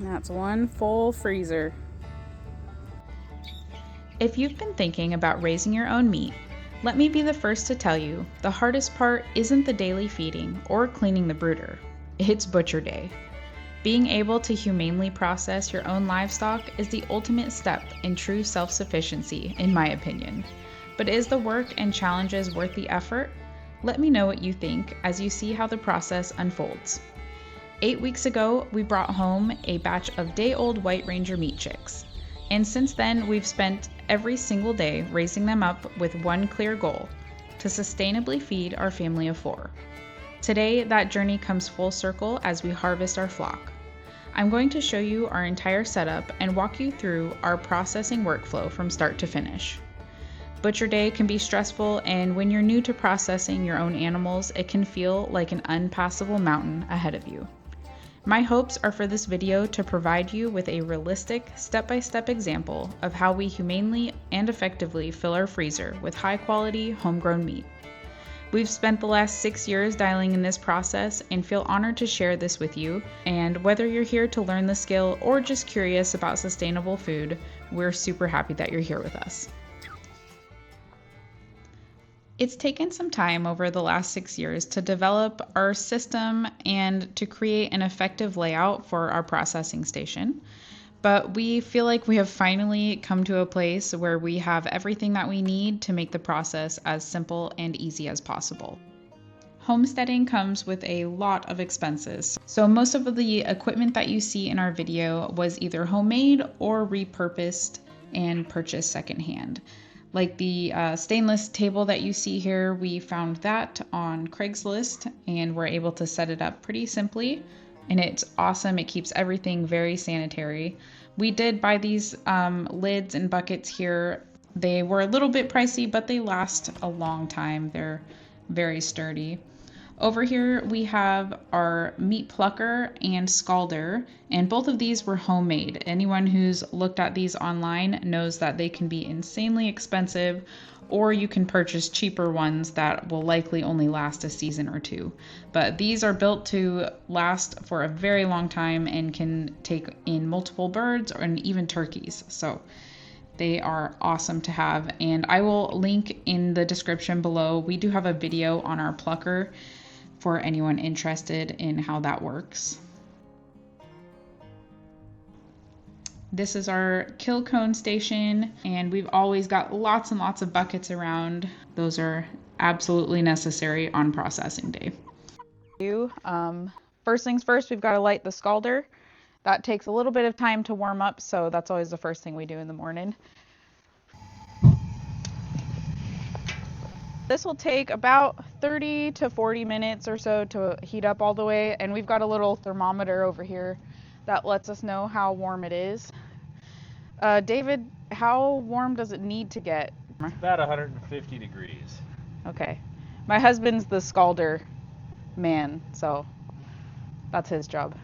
That's one full freezer. If you've been thinking about raising your own meat, let me be the first to tell you the hardest part isn't the daily feeding or cleaning the brooder. It's butcher day. Being able to humanely process your own livestock is the ultimate step in true self-sufficiency, in my opinion. But is the work and challenges worth the effort? Let me know what you think as you see how the process unfolds. 8 weeks ago, we brought home a batch of day-old White Ranger meat chicks. And since then, we've spent every single day raising them up with one clear goal: to sustainably feed our family of 4. Today, that journey comes full circle as we harvest our flock. I'm going to show you our entire setup and walk you through our processing workflow from start to finish. Butcher day can be stressful, and when you're new to processing your own animals, it can feel like an unpassable mountain ahead of you. My hopes are for this video to provide you with a realistic, step-by-step example of how we humanely and effectively fill our freezer with high-quality, homegrown meat. We've spent the last 6 years dialing in this process and feel honored to share this with you, and whether you're here to learn the skill or just curious about sustainable food, we're super happy that you're here with us. It's taken some time over the last 6 years to develop our system and to create an effective layout for our processing station, but we feel like we have finally come to a place where we have everything that we need to make the process as simple and easy as possible. Homesteading comes with a lot of expenses, so most of the equipment that you see in our video was either homemade or repurposed and purchased secondhand. Like the stainless table that you see here, we found that on Craigslist and we're able to set it up pretty simply, and it's awesome. It keeps everything very sanitary. We did buy these lids and buckets here. They were a little bit pricey, but they last a long time. They're very sturdy. Over here we have our meat plucker and scalder, and both of these were homemade. Anyone who's looked at these online knows that they can be insanely expensive, or you can purchase cheaper ones that will likely only last a season or 2. But these are built to last for a very long time and can take in multiple birds and even turkeys. So they are awesome to have, and I will link in the description below. We do have a video on our plucker for anyone interested in how that works. This is our kill cone station, and we've always got lots and lots of buckets around. Those are absolutely necessary on processing day. First things first, we've got to light the scalder. That takes a little bit of time to warm up, so that's always the first thing we do in the morning. This will take about 30 to 40 minutes or so to heat up all the way, and we've got a little thermometer over here that lets us know how warm it is. David, how warm does it need to get? About 150 degrees. Okay. My husband's the scalder man, so that's his job.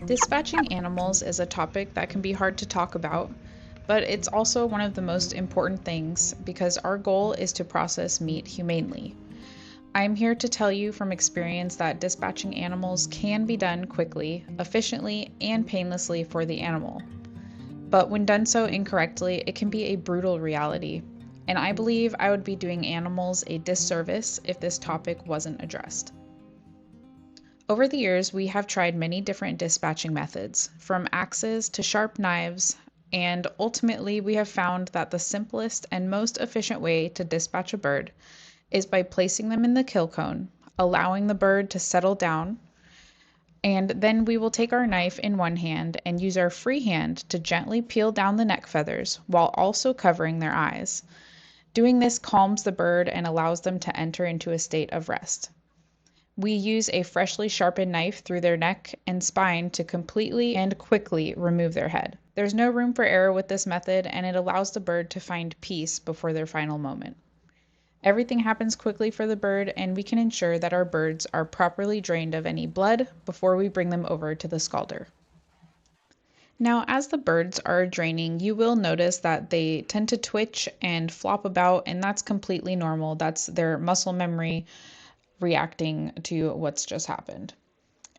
Dispatching animals is a topic that can be hard to talk about, but it's also one of the most important things because our goal is to process meat humanely. I'm here to tell you from experience that dispatching animals can be done quickly, efficiently, and painlessly for the animal. But when done so incorrectly, it can be a brutal reality, and I believe I would be doing animals a disservice if this topic wasn't addressed. Over the years, we have tried many different dispatching methods, from axes to sharp knives, and ultimately we have found that the simplest and most efficient way to dispatch a bird is by placing them in the kill cone, allowing the bird to settle down, and then we will take our knife in one hand and use our free hand to gently peel down the neck feathers while also covering their eyes. Doing this calms the bird and allows them to enter into a state of rest. We use a freshly sharpened knife through their neck and spine to completely and quickly remove their head. There's no room for error with this method, and it allows the bird to find peace before their final moment. Everything happens quickly for the bird, and we can ensure that our birds are properly drained of any blood before we bring them over to the scalder. Now, as the birds are draining, you will notice that they tend to twitch and flop about, and that's completely normal. That's their muscle memory reacting to what's just happened.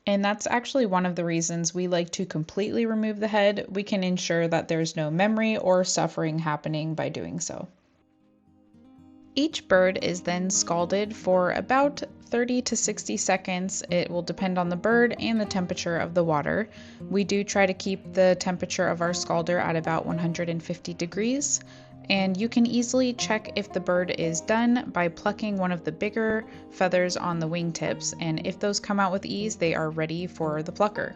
And that's actually one of the reasons we like to completely remove the head. We can ensure that there's no memory or suffering happening by doing so. Each bird is then scalded for about 30 to 60 seconds. It will depend on the bird and the temperature of the water. We do try to keep the temperature of our scalder at about 150 degrees. And you can easily check if the bird is done by plucking one of the bigger feathers on the wingtips. And if those come out with ease, they are ready for the plucker.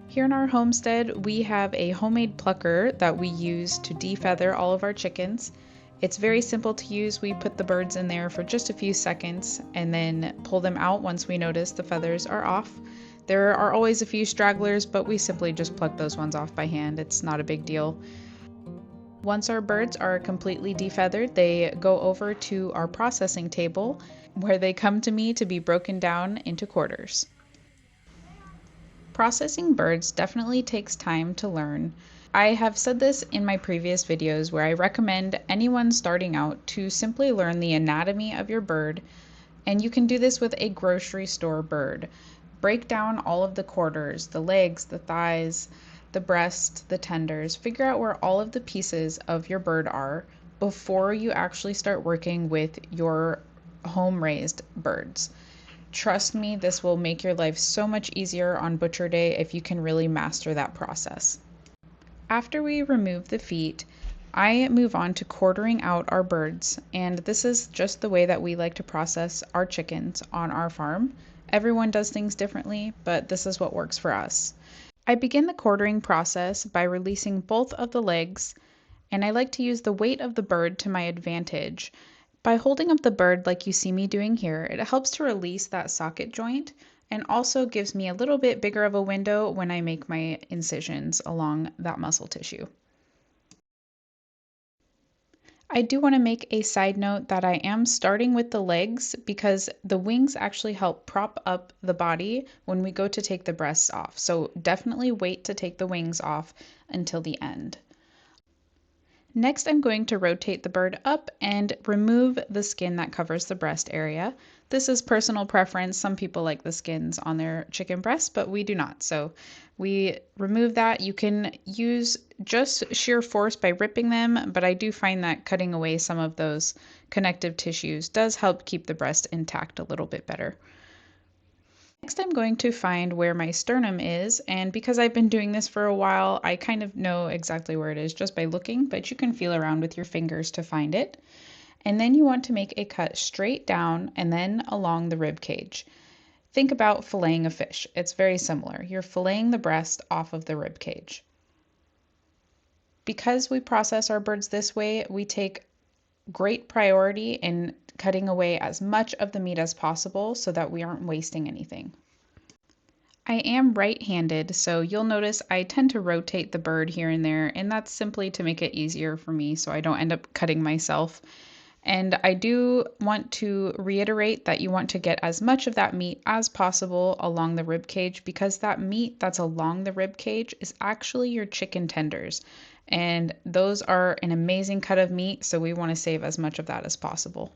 Here in our homestead, we have a homemade plucker that we use to defeather all of our chickens. It's very simple to use. We put the birds in there for just a few seconds and then pull them out once we notice the feathers are off. There are always a few stragglers, but we simply just pluck those ones off by hand. It's not a big deal. Once our birds are completely defeathered, they go over to our processing table where they come to me to be broken down into quarters. Processing birds definitely takes time to learn. I have said this in my previous videos where I recommend anyone starting out to simply learn the anatomy of your bird, and you can do this with a grocery store bird. Break down all of the quarters, the legs, the thighs, the breast, the tenders. Figure out where all of the pieces of your bird are before you actually start working with your home-raised birds. Trust me, this will make your life so much easier on butcher day if you can really master that process. After we remove the feet, I move on to quartering out our birds, and this is just the way that we like to process our chickens on our farm. Everyone does things differently, but this is what works for us. I begin the quartering process by releasing both of the legs, and I like to use the weight of the bird to my advantage. By holding up the bird like you see me doing here, it helps to release that socket joint and also gives me a little bit bigger of a window when I make my incisions along that muscle tissue. I do want to make a side note that I am starting with the legs because the wings actually help prop up the body when we go to take the breasts off. So definitely wait to take the wings off until the end. Next, I'm going to rotate the bird up and remove the skin that covers the breast area. This is personal preference. Some people like the skins on their chicken breasts, but we do not. So we remove that. You can use just sheer force by ripping them, but I do find that cutting away some of those connective tissues does help keep the breast intact a little bit better. Next, I'm going to find where my sternum is, and because I've been doing this for a while, I kind of know exactly where it is just by looking, but you can feel around with your fingers to find it. And then you want to make a cut straight down and then along the rib cage. Think about filleting a fish. It's very similar. You're filleting the breast off of the rib cage. Because we process our birds this way, we take great priority in cutting away as much of the meat as possible so that we aren't wasting anything. I am right-handed, so you'll notice I tend to rotate the bird here and there, and that's simply to make it easier for me so I don't end up cutting myself. And I do want to reiterate that you want to get as much of that meat as possible along the rib cage because that meat that's along the rib cage is actually your chicken tenders. And those are an amazing cut of meat, so we want to save as much of that as possible.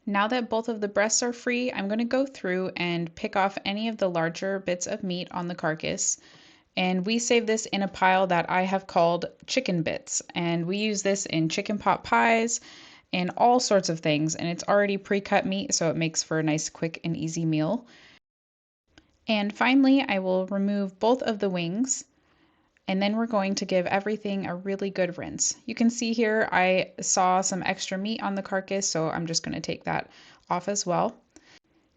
Now that both of the breasts are free, I'm going to go through and pick off any of the larger bits of meat on the carcass. And we save this in a pile that I have called chicken bits. And we use this in chicken pot pies and all sorts of things. And it's already pre-cut meat, so it makes for a nice, quick, and easy meal. And finally, I will remove both of the wings. And then we're going to give everything a really good rinse. You can see here I saw some extra meat on the carcass, so I'm just going to take that off as well.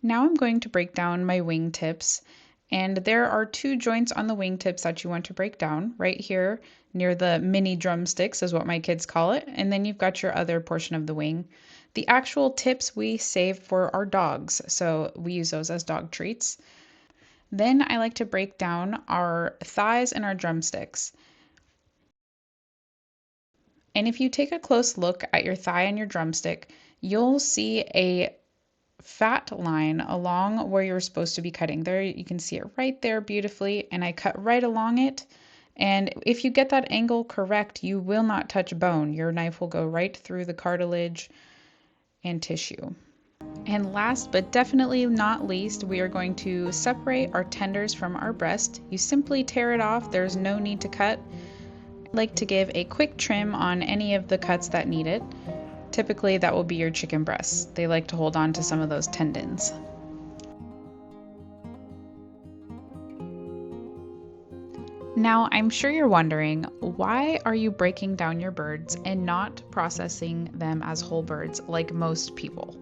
Now I'm going to break down my wing tips, and there are two joints on the wing tips that you want to break down. Right here near the mini drumsticks is what my kids call it, and then you've got your other portion of the wing. The actual tips we save for our dogs, so we use those as dog treats. Then I like to break down our thighs and our drumsticks. And if you take a close look at your thigh and your drumstick, you'll see a fat line along where you're supposed to be cutting. There, you can see it right there beautifully, and I cut right along it. And if you get that angle correct, you will not touch bone. Your knife will go right through the cartilage and tissue. And last but definitely not least, we are going to separate our tenders from our breast. You simply tear it off. There's no need to cut. I like to give a quick trim on any of the cuts that need it. Typically that will be your chicken breasts. They like to hold on to some of those tendons. Now, I'm sure you're wondering, why are you breaking down your birds and not processing them as whole birds like most people?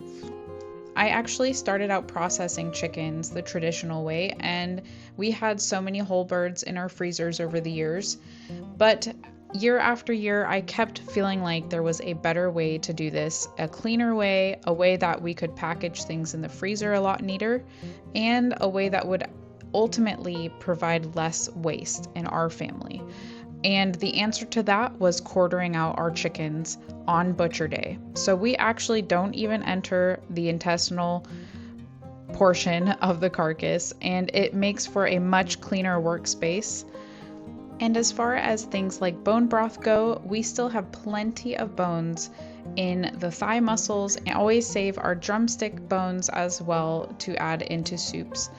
I actually started out processing chickens the traditional way, and we had so many whole birds in our freezers over the years. But year after year, I kept feeling like there was a better way to do this, a cleaner way, a way that we could package things in the freezer a lot neater, and a way that would ultimately provide less waste in our family. And the answer to that was quartering out our chickens on butcher day. So we actually don't even enter the intestinal portion of the carcass, and it makes for a much cleaner workspace. And as far as things like bone broth go, we still have plenty of bones in the thigh muscles, and always save our drumstick bones as well to add into soups.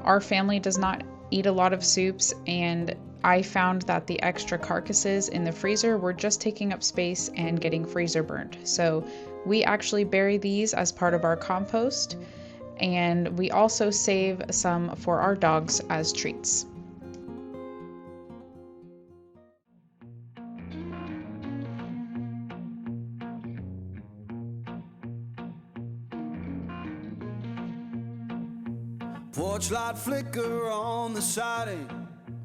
Our family does not eat a lot of soups, and I found that the extra carcasses in the freezer were just taking up space and getting freezer burned. So we actually bury these as part of our compost, and we also save some for our dogs as treats. Porch light flicker on the siding,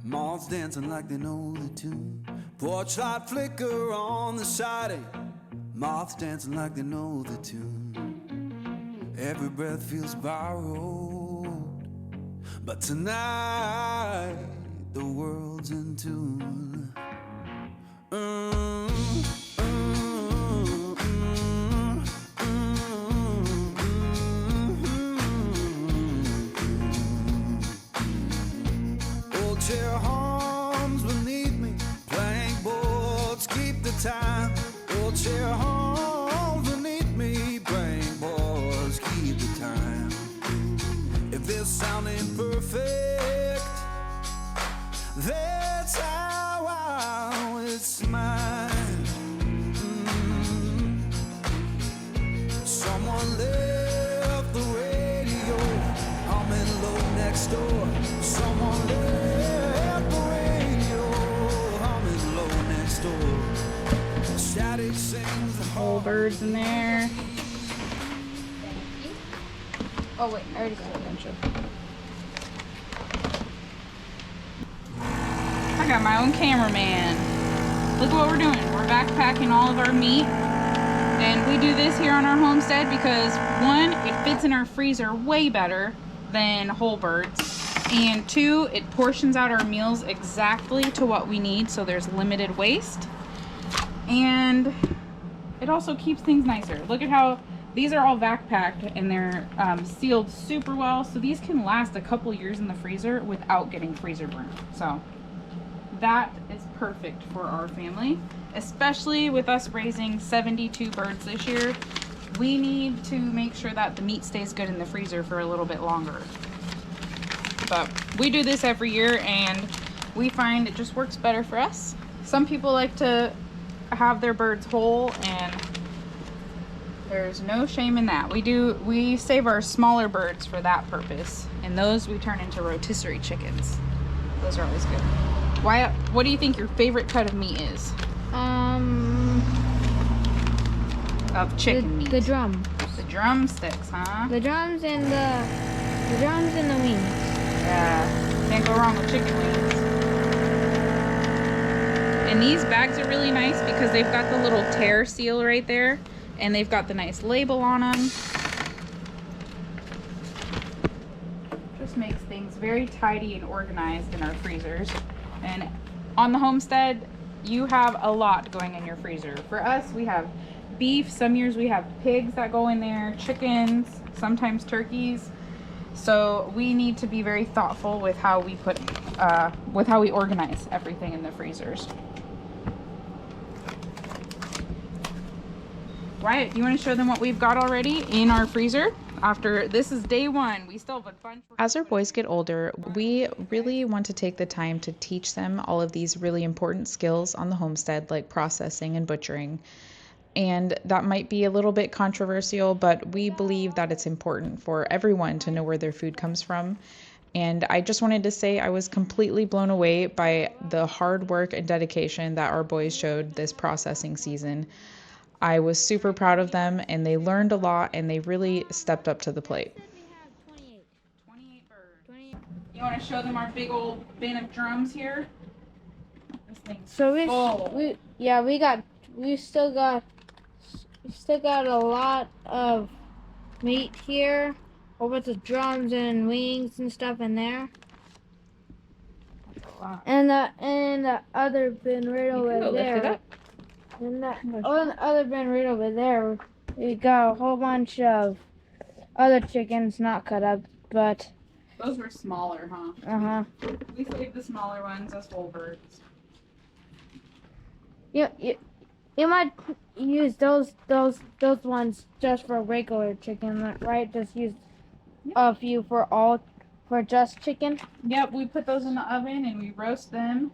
moths dancing like they know the tune. Porch light flicker on the siding, moths dancing like they know the tune. Every breath feels borrowed, but tonight the world's in tune. Chair arms beneath me, plank boards keep the time. Old chair arms beneath me, plank boards keep the time. If this sound ain't perfect, that's how I always mine. Someone left the radio humming low next door. Someone left Whole birds in there. Oh wait, I already got a bunch of. I got my own cameraman. Look what we're doing. We're backpacking all of our meat. And we do this here on our homestead because, one, it fits in our freezer way better than whole birds. And two, it portions out our meals exactly to what we need, so there's limited waste. And it also keeps things nicer. Look at how these are all vac packed, and they're sealed super well, so these can last a couple years in the freezer without getting freezer burnt. So that is perfect for our family, especially with us raising 72 birds this year. We need to make sure that the meat stays good in the freezer for a little bit longer. But we do this every year, and we find it just works better for us. Some people like to have their birds whole, and there's no shame in that. We save our smaller birds for that purpose, and those we turn into rotisserie chickens. Those are always good. What do you think your favorite cut of meat is? Of chicken meat. The drum. The drumsticks, huh? The drums and the wings. Yeah, can't go wrong with chicken wings. And these bags are really nice because they've got the little tear seal right there, and they've got the nice label on them. Just makes things very tidy and organized in our freezers. And on the homestead, you have a lot going in your freezer. For us, we have beef, some years we have pigs that go in there, chickens, sometimes turkeys. So we need to be very thoughtful with how we organize everything in the freezers. Right, you want to show them what we've got already in our freezer? After this is day one, we still have a bunch. As our boys get older, we really want to take the time to teach them all of these really important skills on the homestead, like processing and butchering. And that might be a little bit controversial, but we believe that it's important for everyone to know where their food comes from. And I just wanted to say I was completely blown away by the hard work and dedication that our boys showed this processing season. I was super proud of them, and they learned a lot, and they really stepped up to the plate. 28 birds. You want to show them our big old bin of drums here? This thing's full. we still got a lot of meat here. A bunch of drums and wings and stuff in there. That's a lot. And the other bin right over there. And the other bin right over there, we got a whole bunch of other chickens not cut up, but Those were smaller, huh? We saved the smaller ones as whole birds. You might use those ones just for regular chicken, right? Just use a few for just chicken. Yep, we put those in the oven and we roast them.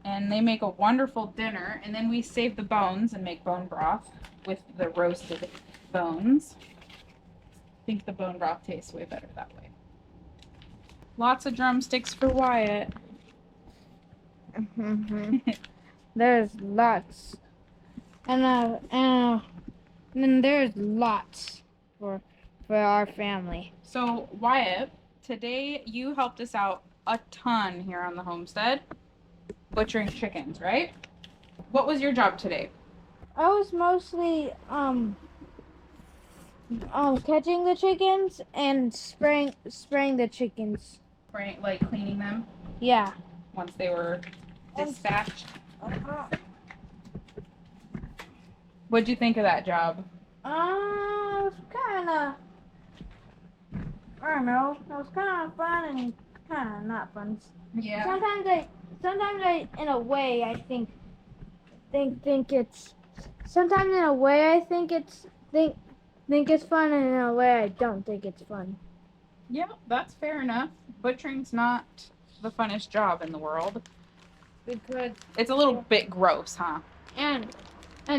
And they make a wonderful dinner. And then we save the bones and make bone broth with the roasted bones. I think the bone broth tastes way better that way. Lots of drumsticks for Wyatt. There's lots. And then there's lots for our family. So Wyatt, today you helped us out a ton here on the homestead. Butchering chickens, right? What was your job today? I was mostly catching the chickens and spraying the chickens. Right, like cleaning them Yeah. once they were dispatched. What'd you think of that job? It was kinda, I don't know, it was kinda fun and kinda not fun. Yeah. Sometimes I, in a way, I think it's. Sometimes in a way I think it's fun, and in a way I don't think it's fun. Yeah, that's fair enough. Butchering's not the funnest job in the world. Because It's a little bit gross, huh? and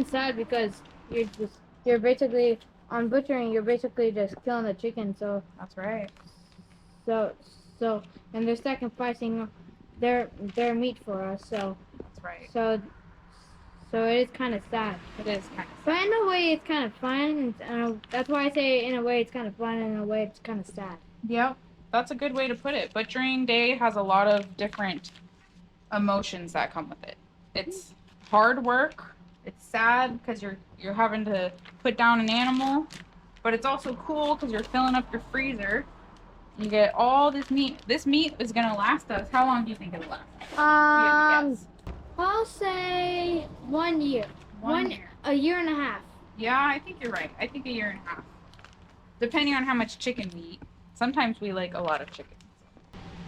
sad because you're basically on butchering. You're basically just killing the chicken. So That's right. and they're sacrificing their meat for us. So That's right. So it is kind of sad. It is kind of But in a way, it's kind of fun. That's why I say in a way it's kind of fun, and in a way it's kind of sad. Yep, that's a good way to put it. Butchering day has a lot of different emotions that come with it. It's hard work. It's sad because you're having to put down an animal, but it's also cool because you're filling up your freezer. You get all this meat. This meat is gonna last us. How long do you think it'll last? If you had to guess. I'll say 1 year. One year. A year and a half. Yeah, I think you're right. I think a year and a half. Depending on how much chicken we eat. Sometimes we like a lot of chicken.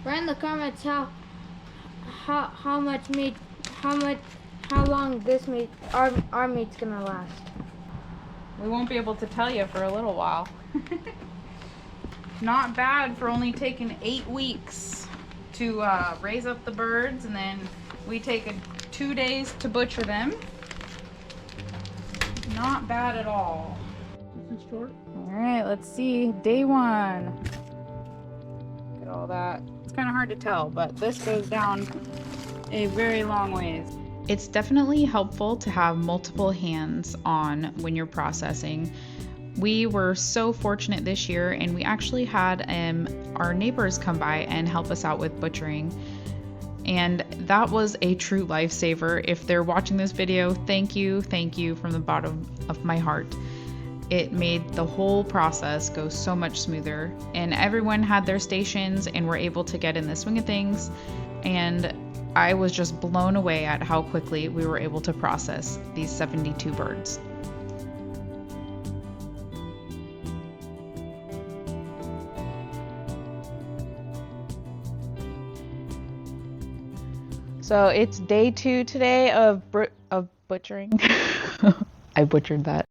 Write in the comments how much meat, how long this meat, our meat's gonna last. We won't be able to tell you for a little while. Not bad for only taking 8 weeks to raise up the birds, and then we take 2 days to butcher them. Not bad at all. This is short. All right, let's see. Day 1. Look at all that. It's kind of hard to tell, but this goes down a very long ways. It's definitely helpful to have multiple hands on when you're processing. We were so fortunate this year, and we actually had our neighbors come by and help us out with butchering. And that was a true lifesaver. If they're watching this video, thank you from the bottom of my heart. It made the whole process go so much smoother, and everyone had their stations and were able to get in the swing of things. And I was just blown away at how quickly we were able to process these 72 birds. So it's day 2 today of butchering. I butchered that.